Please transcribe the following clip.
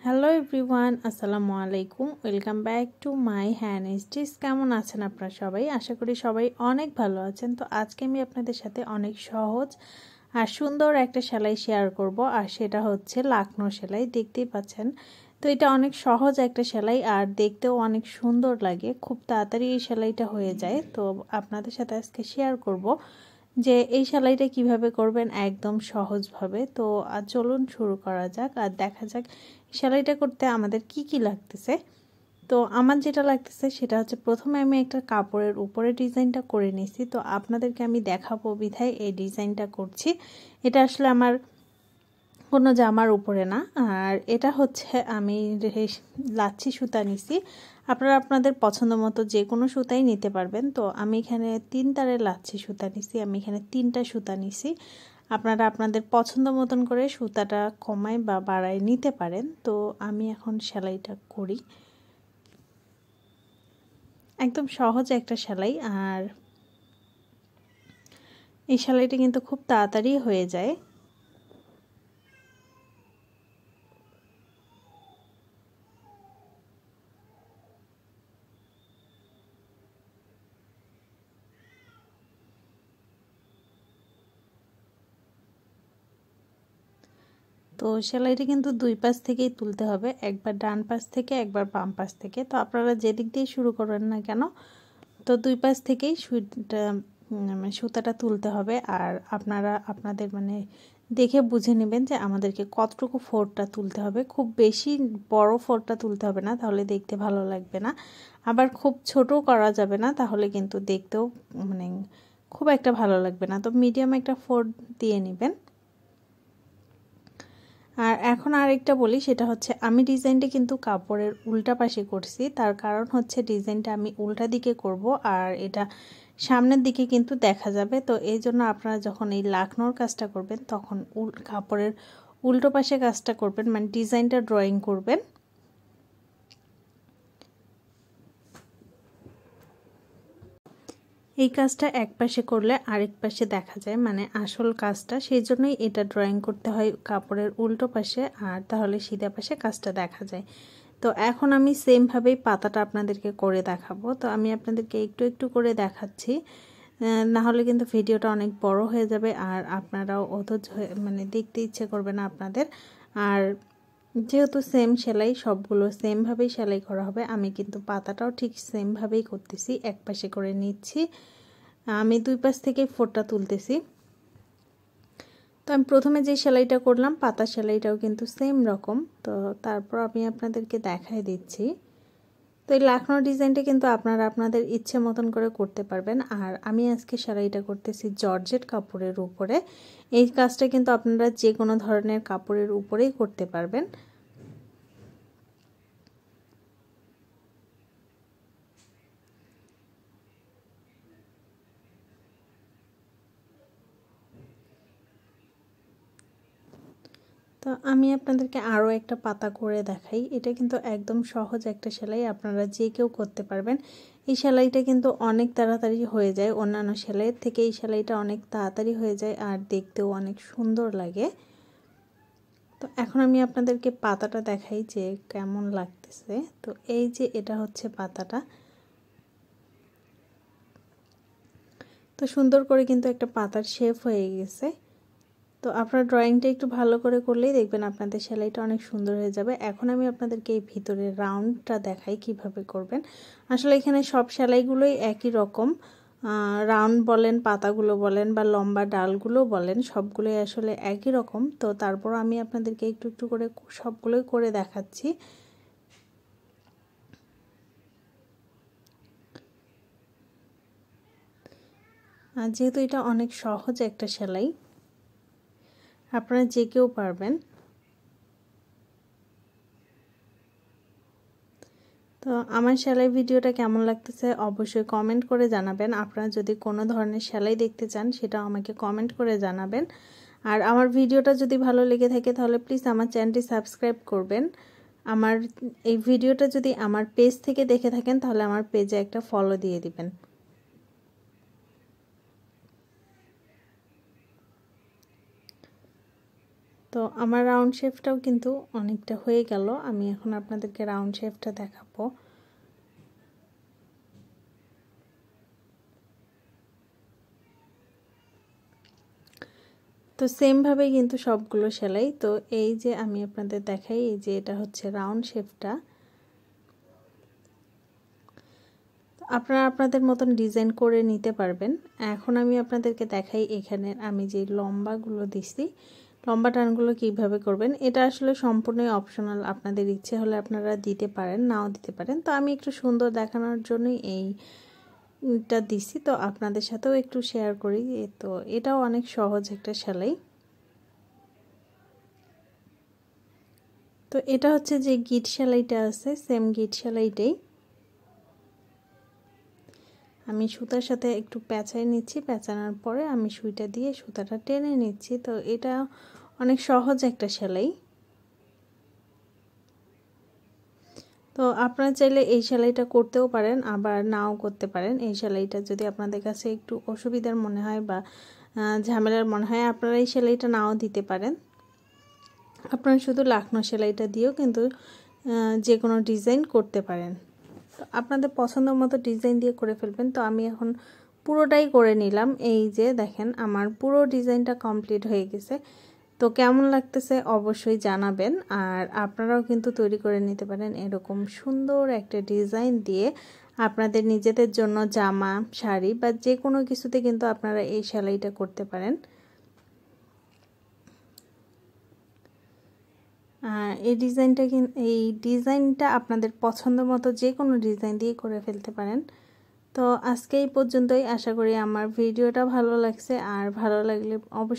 Hello everyone, আসসালামু আলাইকুম। Welcome back to my hand stitch. কেমন আছেন আপনারা সবাই? আশা করি সবাই অনেক ভালো আছেন। তো আজকে আমি আপনাদের সাথে অনেক সহজ আর সুন্দর একটা সেলাই শেয়ার করব, আর সেটা হচ্ছে লাকনো সেলাই। দেখতেই পাচ্ছেন, তো এটা অনেক সহজ একটা সেলাই আর দেখতেও অনেক সুন্দর লাগে। খুব তাড়াতাড়ি এই সেলাইটা হয়ে যায়। তো আপনাদের সাথে আজকে শেয়ার করব যে এই সেলাইটা কিভাবে করবেন একদম সহজভাবে। তো চলুন শুরু করা যাক আর দেখা যাক সেলাইটা করতে আমাদের কি কি লাগতেছে। তো আমার যেটা লাগতেছে সেটা হচ্ছে, প্রথমে আমি একটা কাপড়ের উপরে ডিজাইনটা করে নিয়েছি। তো আপনাদেরকে আমি দেখাবো বিধায় এই ডিজাইনটা করছি। এটা আসলে আমার কোনো জামার উপরে না, আর এটা হচ্ছে আমি লাচ্ছি সুতা নিছি। আপনারা আপনাদের পছন্দ মতো যে কোনো সুতাই নিতে পারবেন। তো আমি এখানে 3 তারের লাচ্ছি সুতা নিছি। আমি এখানে 3টা সুতা নিছি। আপনারা আপনাদের পছন্দ মতন করে সুতাটা কমায় বা বাড়ায় নিতে পারেন। তো আমি এখন সেলাইটা করি। একদম সহজ একটা সেলাই, আর এই সেলাইটা কিন্তু খুব তাড়াতাড়ি হয়ে যায়। তো সেলাইটা কিন্তু দুই পাশ থেকেই তুলতে হবে, একবার ডান পাশ থেকে একবার বাম পাশ থেকে। তো আপনারা যেদিক দিয়ে শুরু করেন না কেন, তো দুই পাশ থেকেই সুতাটা তুলতে হবে। আর আপনারা আপনাদের দেখে বুঝে নেবেন যে আমাদেরকে কতটুকু ফোরটা তুলতে হবে। খুব বেশি বড় ফোরটা তুলতে হবে না, তাহলে দেখতে ভালো লাগবে না। আবার খুব ছোট করা যাবে না, তাহলে কিন্তু দেখতেও খুব একটা ভালো লাগবে না। তো মিডিয়াম একটা ফোর দিয়ে নেবেন। আর এখন আরেকটা বলি, সেটা হচ্ছে আমি ডিজাইনটা কিন্তু কাপড়ের উল্টা পাশে করছি। তার কারণ হচ্ছে ডিজাইনটা আমি উল্টা দিকে করব, আর এটা সামনের দিকে কিন্তু দেখা যাবে। তো এই জন্য আপনারা যখন এই লাকনোর কাজটা করবেন তখন কাপড়ের উল্টো পাশে কাজটা করবেন, ডিজাইনটা ড্রয়িং করবেন। এই কাজটা এক পাশে করলে আরেক পাশে দেখা যায়, আসল কাজটা। সেই জন্যই এটা ড্রয়িং করতে হয় কাপড়ের উল্টো পাশে, আর তাহলে সিধা পাশে কাজটা দেখা যায়। তো এখন আমি সেমভাবেই পাতাটা আপনাদেরকে করে দেখাবো। তো আমি আপনাদেরকে একটু একটু করে দেখাচ্ছি, না হলে কিন্তু ভিডিওটা অনেক বড় হয়ে যাবে আর আপনারাও অধৈর্য হয়ে দেখতে ইচ্ছে করবে না আপনাদের। আর যেহেতু সেম সেলাই, সবগুলো সেমভাবেই সেলাই করা হবে, আমি কিন্তু পাতাটাও ঠিক সেমভাবেই করতেছি। এক পাশে করে নিচ্ছি, আমি দুই পাশ থেকে ফোরটা তুলতেছি। তো আমি প্রথমে যে সেলাইটা করলাম পাতা সেলাইটাও কিন্তু সেম রকম। তো তারপর আমি আপনাদেরকে দেখাই দিচ্ছি। তো এই লাকনো ডিজাইনটা কিন্তু আপনারা আপনাদের ইচ্ছে মতন করে করতে পারবেন। আর আমি আজকে সেলাইটা করতেছি জর্জেট কাপড়ের উপরে। এই কাজটা কিন্তু আপনারা যে কোনো ধরনের কাপড়ের উপরেই করতে পারবেন। তো আমি আপনাদেরকে আরও একটা পাতা করে দেখাই। এটা কিন্তু একদম সহজ একটা সেলাই, আপনারা যে কেউ করতে পারবেন। এই সেলাইটা কিন্তু অনেক তাড়াতাড়ি হয়ে যায়, অন্যান্য সেলাইয়ের থেকে এই সেলাইটা অনেক তাড়াতাড়ি হয়ে যায় আর দেখতেও অনেক সুন্দর লাগে। তো এখন আমি আপনাদেরকে পাতাটা দেখাই যে কেমন লাগতেছে। তো এই যে এটা হচ্ছে পাতাটা। তো সুন্দর করে কিন্তু একটা পাতার শেপ হয়ে গেছে। তো আপনার ড্রয়িংটা একটু ভালো করে করলেই দেখবেন আপনাদের সেলাইটা অনেক সুন্দর হয়ে যাবে। এখন আমি আপনাদেরকে এই ভিতরে রাউন্ডটা দেখাই কিভাবে করবেন। আসলে এখানে সব সেলাইগুলোই একই রকম, রাউন্ড বলেন, পাতাগুলো বলেন, বা লম্বা ডালগুলো বলেন, সবগুলোই আসলে একই রকম। তো তারপর আমি আপনাদেরকে একটু একটু করে সবগুলোই করে দেখাচ্ছি। আর যেহেতু এটা অনেক সহজ একটা সেলাই, আপনারা যে কেউ পারবেন। তো আমার সেলাই ভিডিওটা কেমন লাগতেছে অবশ্যই কমেন্ট করে জানাবেন। আপনারা যদি কোনো ধরনের সেলাই দেখতে চান সেটাও আমাকে কমেন্ট করে জানাবেন। আর আমার ভিডিওটা যদি ভালো লেগে থাকে তাহলে প্লিজ আমার চ্যানেলটি সাবস্ক্রাইব করবেন। আমার এই ভিডিওটা যদি আমার পেজ থেকে দেখে থাকেন তাহলে আমার পেজে একটা ফলো দিয়ে দিবেন। তো আমার রাউন্ড শেপটাও কিন্তু অনেকটা হয়ে গেল। আমি এখন আপনাদেরকে রাউন্ড শেপটা দেখাবো। তো সেমভাবে কিন্তু সবগুলো সেলাই। তো এই যে আমি আপনাদের দেখাই, এই যে এটা হচ্ছে রাউন্ড শেপটা। আপনারা আপনাদের মতন ডিজাইন করে নিতে পারবেন। এখন আমি আপনাদেরকে দেখাই এখানে আমি যে লম্বাগুলো দিছি, লম্বা টানগুলো কিভাবে করবেন। এটা আসলে সম্পূর্ণই অপশনাল, আপনাদের ইচ্ছে হলে আপনারা দিতে পারেন, নাও দিতে পারেন। তো আমি একটু সুন্দর দেখানোর জন্যই এইটা দিছি, তো আপনাদের সাথেও একটু শেয়ার করি। তো এটাও অনেক সহজ একটা সেলাই। তো এটা হচ্ছে যে গিট সেলাইটা আছে, সেম গিট সেলাইটাই আমি সুতার সাথে একটু পেঁচাই নিচ্ছি। পেঁচানোর পরে আমি সুইটা দিয়ে সুতাটা টেনে নিচ্ছি। তো এটা অনেক সহজ একটা সেলাই। তো আপনারা চাইলে এই সেলাইটা করতেও পারেন, আবার নাও করতে পারেন। এই সেলাইটা যদি আপনাদের কাছে একটু অসুবিধার মনে হয় বা ঝামেলার মনে হয়, আপনারা এই সেলাইটা নাও দিতে পারেন। আপনারা শুধু লাকনো সেলাইটা দিয়েও কিন্তু যে কোনো ডিজাইন করতে পারেন। তো আপনাদের পছন্দ মতো ডিজাইন দিয়ে করে ফেলবেন। তো আমি এখন পুরোটাই করে নিলাম। এই যে দেখেন আমার পুরো ডিজাইনটা কমপ্লিট হয়ে গেছে। তো কেমন লাগতেছে অবশ্যই জানাবেন। আর আপনারাও কিন্তু তৈরি করে নিতে পারেন এরকম সুন্দর একটা ডিজাইন দিয়ে আপনাদের নিজেদের জন্য জামা, শাড়ি বা যে কোনো কিছুতে কিন্তু আপনারা এই সেলাইটা করতে পারেন। এই ডিজাইনটা আপনাদের পছন্দ মতো যে কোনো ডিজাইন দিয়ে করে ফেলতে পারেন। তো আজকে এই পর্যন্তই। আশা করি আমার ভিডিওটা ভালো লাগছে, আর ভালো লাগলে অবশ্যই